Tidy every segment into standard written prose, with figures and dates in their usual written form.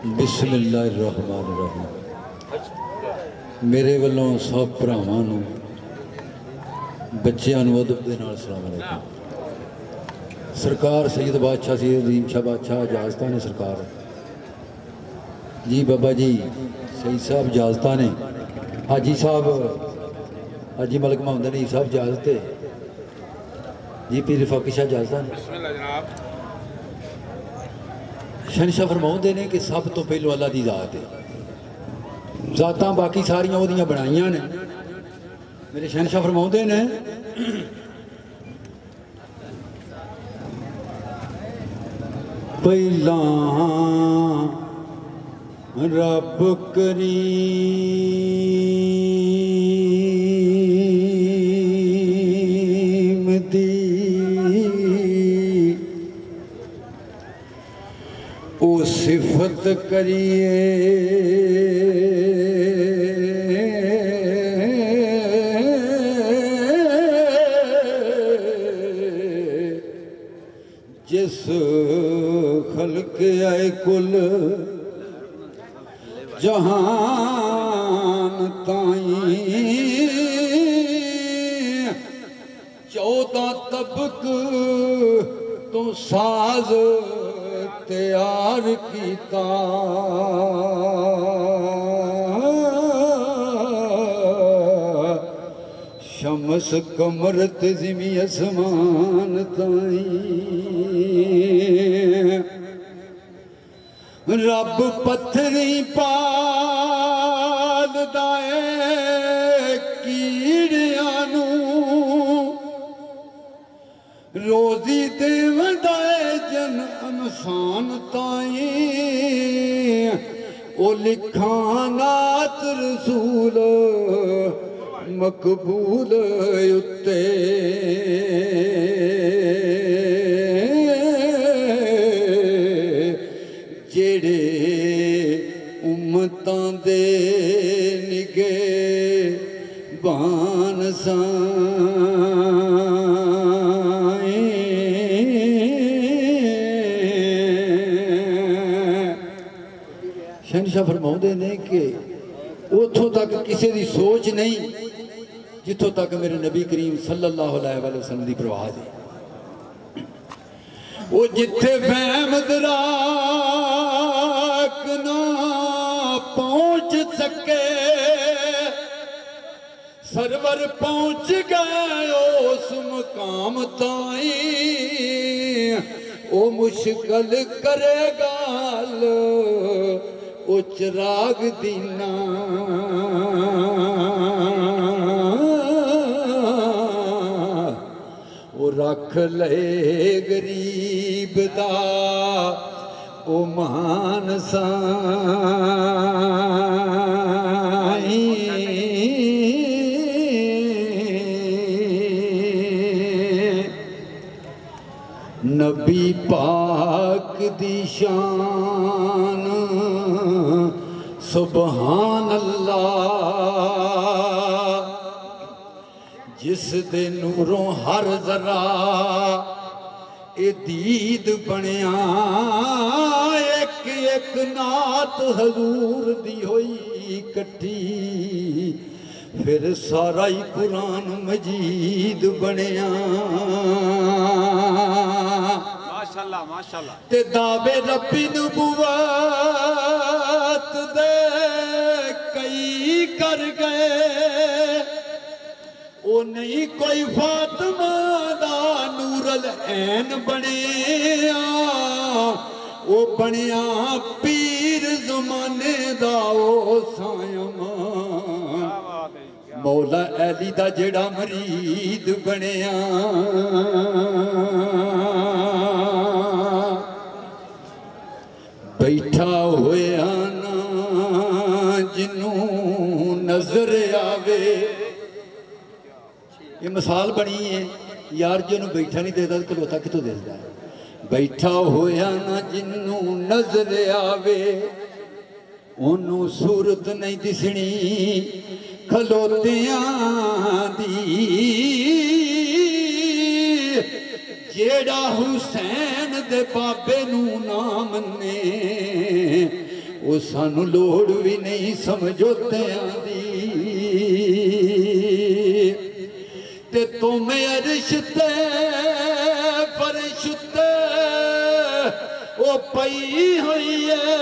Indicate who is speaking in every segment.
Speaker 1: बिस्मिल्लाहिर्रहमानिर्रहीम। मेरे वालों सब भरावां नूं बच्चों नूं अदब दे नाल सलाम अलैकुम। सरकार सैयद बादशाह सैयद अजीम शाह बादशाह इजाजतां ने सरकार जी बाबा जी सईद साहब इजाजतां ने हाजी साहब हाजी मलिक मोहम्मद हनीफ साहब इजाजत है जी पीर फाकी शाह इजाजतां ने शहनशाह फरमाउंदे ने कि सब तो पहलो अल्लाह की जात है। जातां बाकी सारियां ओहदियां बनाइयां ने। मेरे शहनशाह फरमाउंदे ने पहला रब करीम दी ओ सिफत करिए जिस खल्क आए कुल जहान ताई 14 तबक तो साज तैयार किता शमस कमर ते ज़िमी आसमान ताई रब पत्थरी पालदा है कीड़ियां नूं रोज़ी देवंदा है जन इंसान ताई ओ लिखानात रसूल मकबूल उत्ते जेड़े उम्मतां दे निगे बान साईं शहनशाह फरमाउंदे ने कि उथों तक किसी की सोच नहीं जिथों तक मेरे नबी करीम सल्लल्लाहु अलैहि वसल्लम की प्रवाह है। वो जिथे फहम दराक ना पहुंच सके सरवर पहुंच गए उस मुकाम ताई ओ मुश्किल करेगा ओ चिराग दीना ओ रख ले गरीब दा ओ मान साई नबी पाक दी शान सुबहान अल्लाह जिस दे नूरों हर जरा ए दीद बनिया एक एक नात हजूर दी होई इकट्ठी फिर सारा ही कुरान मजीद बनिया
Speaker 2: माशाल्लाह माशाल्लाह
Speaker 1: ते दावे रब्बी नबुवत दे कई कर गए ओ नहीं कोई फातिमा दा नूरल ऐन बनिया ओ बनिया पीर ज़माने दा ओ सायमा मौला अली दा जेड़ा मरीद बनिया बैठा होया ना जिन्नू नजर आवे ये मिसाल बनी है यार जिन्होंने बैठा नहीं देता तो खलोता कितों देता है। बैठा होया ना जिन्नू नजर आवे ओनू सूरत नहीं दिसनी खलोतियां दी जेड़ा हुसैन दे बाबे नू ना मन्ने ਉਹ ਸਾਨੂੰ ਲੋੜ ਵੀ ਨਹੀਂ ਸਮਝੋਤਿਆਂ ਦੀ ਤੇ ਤੁਮ ਅਰਸ਼ ਤੇ ਫਰਸ਼ ਤੇ ਉਹ ਪਈ ਹੋਈ ਹੈ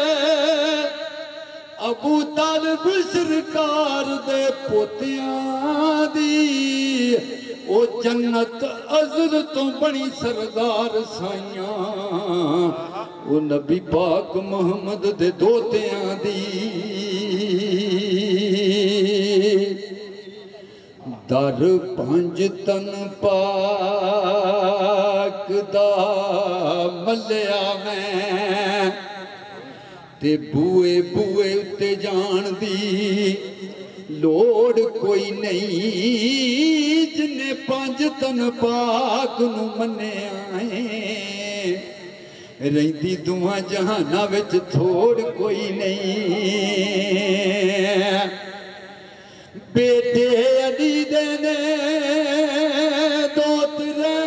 Speaker 1: ਅਬੂ ਤਾਲਿਬ ਸਰਕਾਰ ਦੇ ਪੋਤਿਆਂ ਦੀ ਉਹ ਜੰਨਤ ਅਜ਼ਲ ਤੋਂ ਬਣੀ ਸਰਦਾਰ ਸਾਈਆਂ ਉਹ ਨਬੀ ਪਾਕ ਮੁਹੰਮਦ ਦੇ ਦੋਤਿਆਂ ਦੀ ਦਰ ਪੰਜ ਤਨ ਪਾਕ ਦਾ ਮੱਲਿਆ ਮੈਂ ਤੇ ਬੂਏ ਬੂਏ ਉੱਤੇ ਜਾਣ ਦੀ ਲੋੜ ਕੋਈ ਨਹੀਂ ਜਿਨੇ ਪੰਜ ਤਨ ਪਾਕ ਨੂੰ ਮੰਨਿਆ ਏ ਰਹਿੰਦੀ ਦੁਆ ਜਹਾਨਾਂ ਵਿੱਚ ਥੋੜ ਕੋਈ ਨਹੀਂ बेटे अली दे ने दोतरे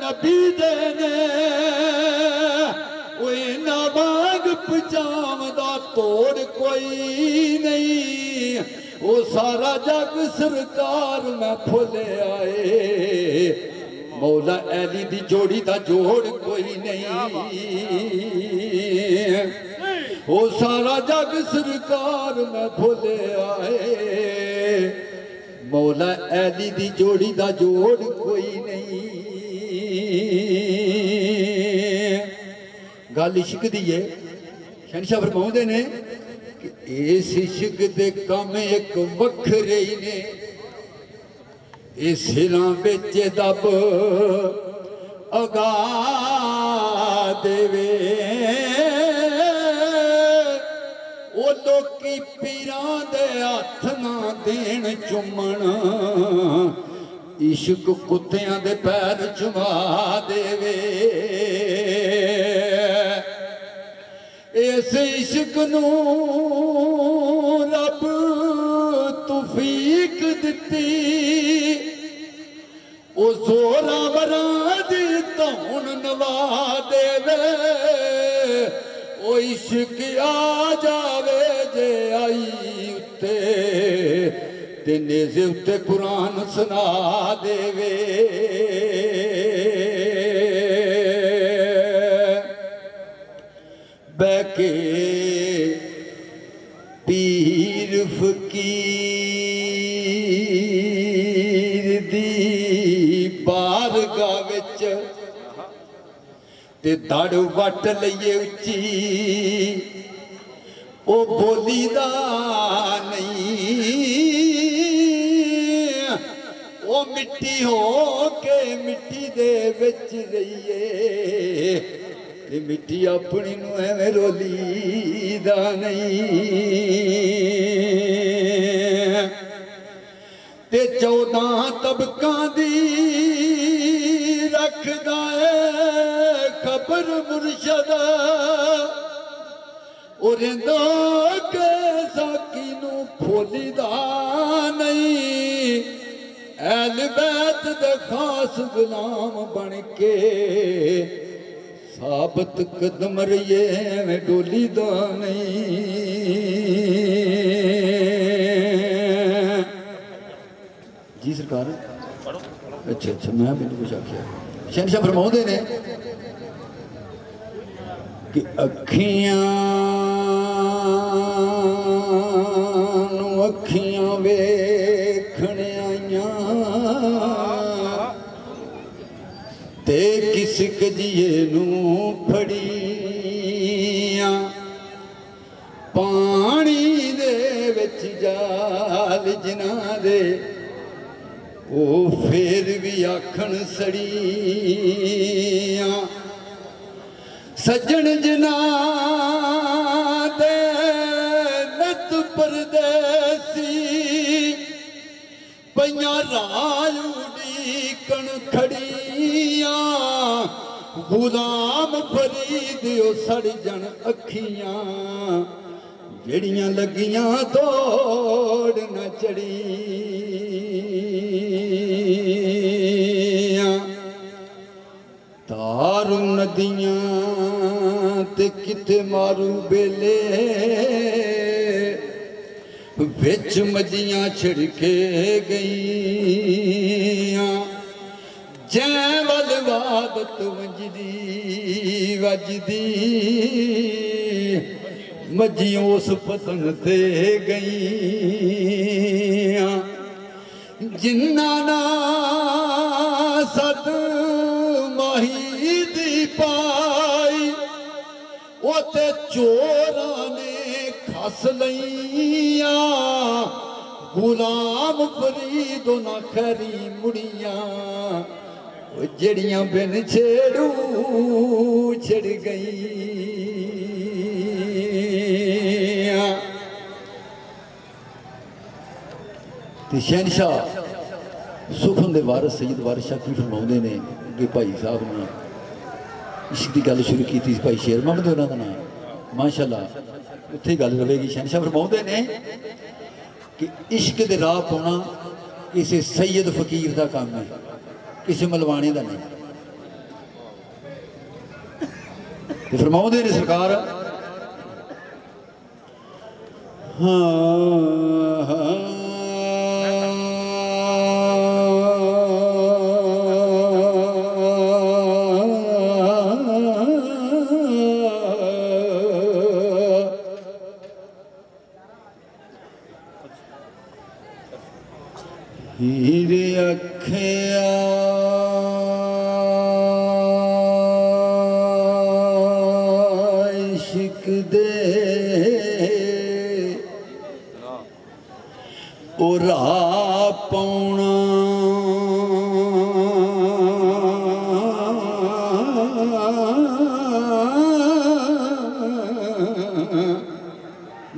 Speaker 1: नबी दे ने ना बाग पजाम दा तोड़ कोई नहीं वो सारा जग सरकार में फुले आए मौला अली दी जोड़ी दा जोड़ कोई नहीं वो सारा जग सरकार में भुले आए मौला अली दी जोड़ी दा जोड़ कोई नहीं गल इश्क दी है शहनशाह फरमाउंदे ने कि इस इश्क दे कम एक वखरे ही ने इस सिरां विच दब अगा देवे ਉਹ ਲੋਕੀ ਪੀਰਾਂ ਦੇ ਹੱਥ ਨਾ ਦੇਣ ਚੁੰਮਣ ਇਸ਼ਕ ਕੁੱਤਿਆਂ ਦੇ ਪੈਰ ਚੁਮਾ ਦੇਵੇ ਇਸ ਇਸ਼ਕ ਨੂੰ ਰੱਬ ਤੌਫੀਕ ਦਿੱਤੀ ਉਹ ਜ਼ੋਰਾਵਰਾਂ ਦੀ ਧੌਣ ਨਵਾ ਦੇਵੇ ਉਹ ਇਸ਼ਕ ਆ ਜਾਵੇ ਜੇ ਆਈ ਉੱਤੇ ਤੇ ਨੇਜ਼ੇ ਉੱਤੇ ਕੁਰਾਨ ਸੁਣਾ ਦੇਵੇ ਬਹਿ ਕੇ ਪੀਰ ਫਕੀਰ ਦੀ ਬਾਰਗਾਹ ਵਿੱਚ ਤੇ ਦੜ ਵੱਟ ਲਈਏ ਉੱਚੀ ਉਹ ਬੋਲੀ ਦਾ ਨਹੀਂ ਉਹ ਮਿੱਟੀ ਹੋ ਕੇ ਮਿੱਟੀ ਦੇ ਵਿੱਚ ਰਹੀਏ ਤੇ ਮਿੱਟੀ ਆਪਣੀ ਨੂੰ ਐਵੇਂ ਰੋਲੀ ਦਾ ਨਹੀਂ ਤੇ 14 ਤਬਕਾਂ ਦੀ ਰੱਖਦਾ ਏ खबर मुर्शद ओरेंदा के साकी नू फुलदा नहीं अहल बैत दे खास गुलाम बन के साबत कदम रहिए में डोली दा नहीं जी सरकार अच्छा अच्छा मैं मैंने कुछ आख्या शहनशाह फरमाउंदे ने कि अखियां अखियां वेखण आइयां ते किस कजिए नू फड़ियां पानी दे विच जाल जिन्हां दे ओ फिर भी आखण सड़ियां सज्जन जिना दे नत परदेसी पइयां राज उड़ीकण खड़ियां गुलाम फरीद ओ सड़जण अखियां जड़ियां लगियां दौड़ न चढ़ियां तारू नदियां ते किते मारू बेले विच मजियां छिड़के गईयां जै वल वादत वजदी वजदी मजियां उस पतन ते गईयां जिन्ना ना सत माही दी पाई ओते चोरां ने खस लईयां गुलाम फरीद ना खरी मुड़ियां जड़ियां बिन छेड़ू छिड़ गई शहनशाह सुखन दे वारिस सैयद वारिस शाह की फरमाउंदे ने कि भाई साहब ने इश्क की गल शुरू की थी भाई शेर मोहम्मद उन्हों का नाम माशाअल्लाह उत्थे गल रहेगी शहनशाह फरमाउंदे ने कि इश्क दे राह पाउणा किसी सैयद फकीर का काम है किसी मलवाने का नहीं ते फरमाउंदे ने सरकार हाँ हीरे अखिया इश्क दे ओ राह पाउणा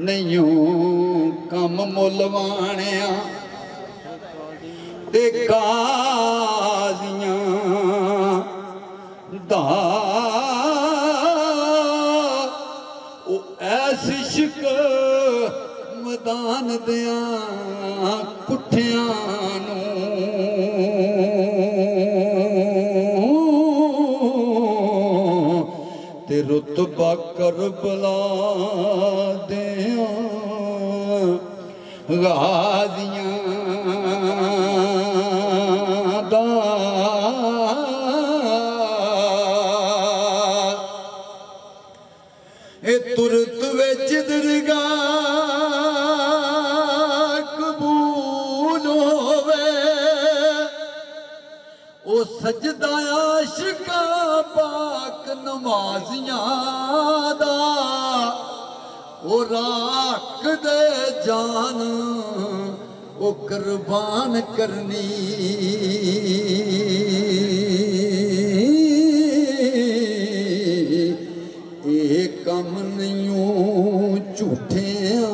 Speaker 1: नहीं कम मुल वाणिया ते काज़ियां दा ओ ऐस इश्क मैदान दियां कुठियां नूं ते रुतबा करबला दियां गाज़ियां तुरत विच दरगाह कबूल होवे ओ सजदा आशिका पाक नमाजियां दा ओ राख दे जान ओ कुर्बान करनी कम नहीं झूठिया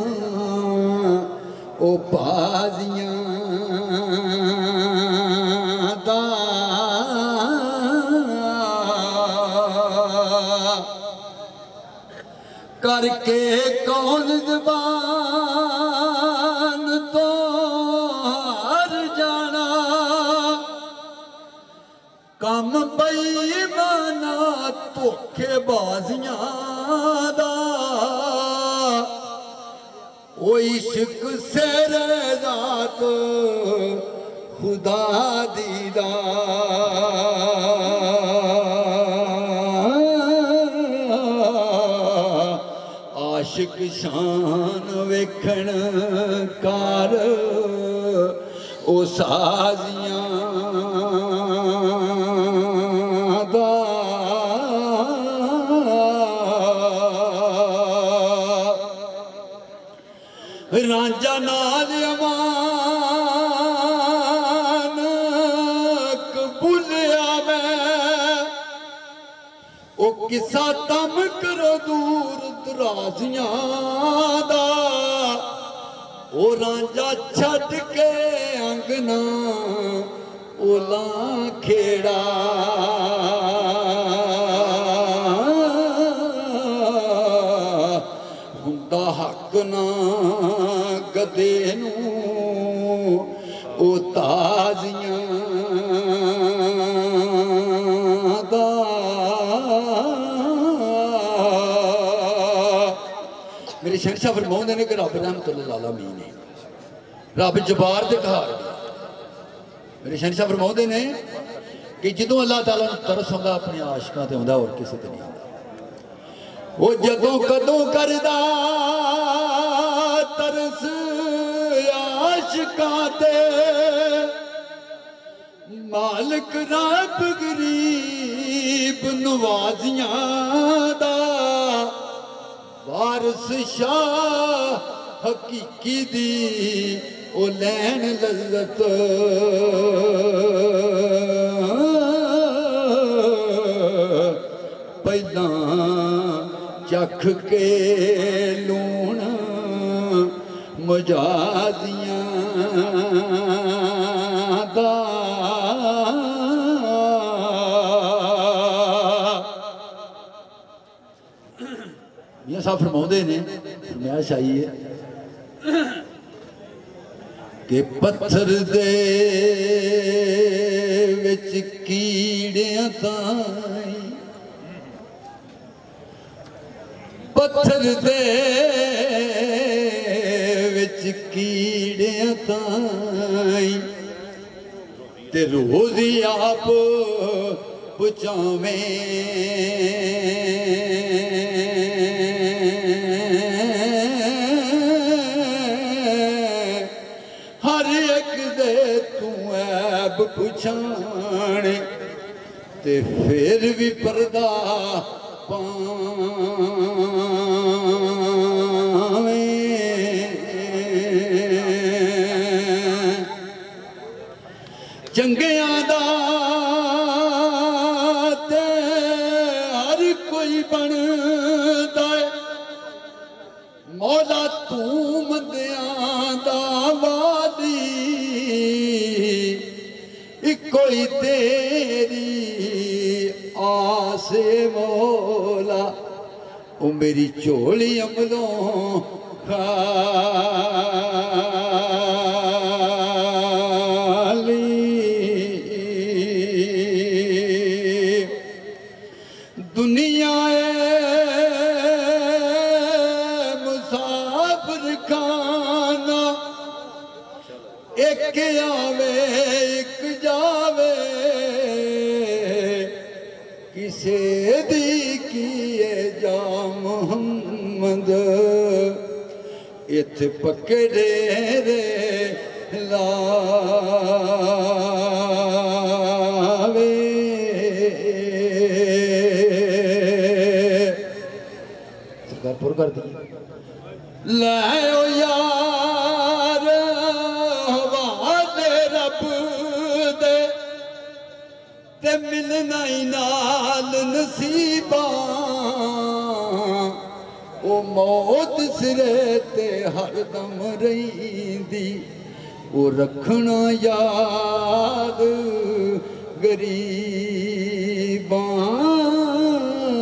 Speaker 1: ओ बाजियां दा करके कौन ज़बान तो हार जाना कम बेईमाना धोखेबाजियां दा ओ इश्क सेरे ज़ात खुदा दी दा आशिक शान वेखण कार ओ साजियां दा रांझा नाल अमान कबूलिया मैं ओ किसा तम करो दूर दराजियां दा ओ रांझा छड़ के अंगना ओला खेड़ा हुंदा हक ना गदे नूं ओ ताजियां दा मेरे शहनशाह फरमाउंदे ने कि रब रहमतुल लिल आलमीन है, रब जबार दे कहार है। मेरे शहनशाह फरमाउंदे ने कि जदों अल्लाह ताला नूं तरस आउंदा अपने आशिकां ते आउंदा, होर किसे ते नहीं आउंदा। वो जदों कदों करदा तरस आशिकां ते, मालिक रब गरीब नवाजियां दा, वारस शाह हकीकी दी ओ लैन लज़्ज़त। पहला चख के लूण मजादियां दा, मियां साहब फरमाउंदे ने, फरमाइश आई है कि पत्थर दे विच कीड़ियां ताईं, पत्थर दे विच कीड़ियां ताईं, ते रोज़ी आप पुचावें। हर एक दे तू ऐब पुछाने, ते फिर भी पर्दा पावें। चंगियां दा ते हर कोई बनदा है, मौला तू मंदियां दा वाली, कोई तेरी आसे मौला। ओ मेरी झोली अमलों खाली, दुनिया मुसाफिर खाना, एक आवे एक जावे, किसे दी किए जा मोहम्मद। इत्थे पक्के डेरे लावे, सरकार पुर कर दी। लाओ यार हवाले रब दे, ते मिलना ही नाल नसीबा। ओ मौत सिरे ते हरदम रहिंदी, ओ रखना याद गरीब।